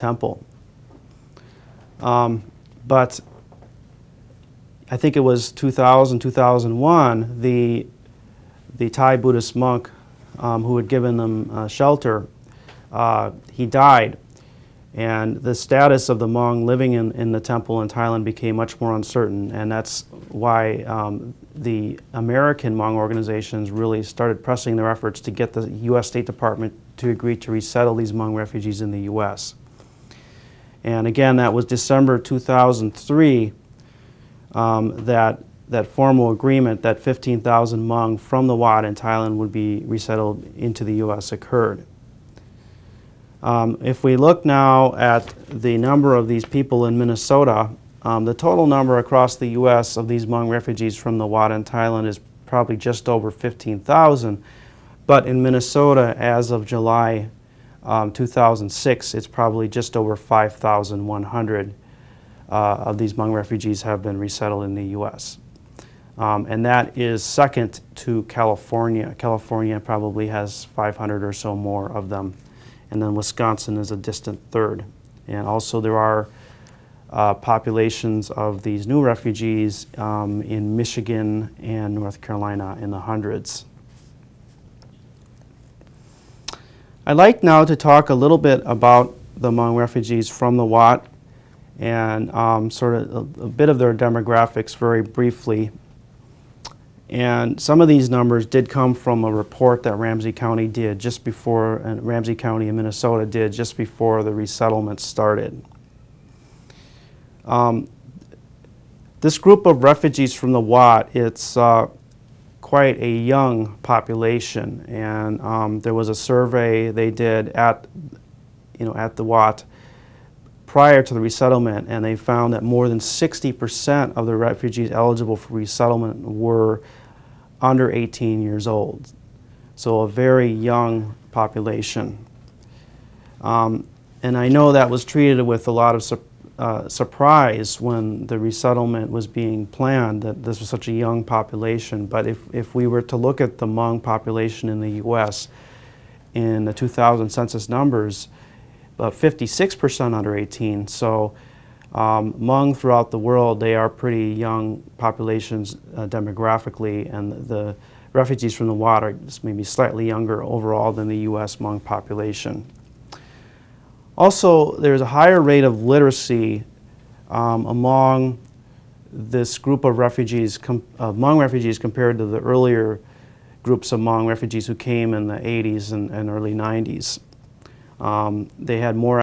temple. But I think it was 2000, 2001, the Thai Buddhist monk who had given them shelter, he died. And the status of the Hmong living in the temple in Thailand became much more uncertain, and that's why the American Hmong organizations really started pressing their efforts to get the U.S. State Department to agree to resettle these Hmong refugees in the U.S. And again, that was December 2003, that formal agreement that 15,000 Hmong from the Wat in Thailand would be resettled into the U.S. occurred. If we look now at the number of these people in Minnesota, the total number across the U.S. of these Hmong refugees from the Wat in Thailand is probably just over 15,000. But in Minnesota, as of July 2006, it's probably just over 5,100 of these Hmong refugees have been resettled in the U.S. And that is second to California. California probably has 500 or so more of them. And then Wisconsin is a distant third. And also there are populations of these new refugees in Michigan and North Carolina in the hundreds. I'd like now to talk a little bit about the Hmong refugees from the Wat and sort of a bit of their demographics very briefly. And some of these numbers did come from a report that Ramsey County did just before, Ramsey County in Minnesota did just before the resettlement started. This group of refugees from the Wat, it's quite a young population, and there was a survey they did at the Wat prior to the resettlement, and they found that more than 60% of the refugees eligible for resettlement were under 18 years old. So a very young population. And I know that was treated with a lot of surprise when the resettlement was being planned, that this was such a young population. But if we were to look at the Hmong population in the U.S. in the 2000 census numbers, about 56% under 18. So Hmong throughout the world, they are pretty young populations demographically, and the refugees from the Wat are just maybe slightly younger overall than the U.S. Hmong population. Also, there's a higher rate of literacy among this group of refugees, Hmong refugees, compared to the earlier groups of Hmong refugees who came in the 80s and early 90s. They had more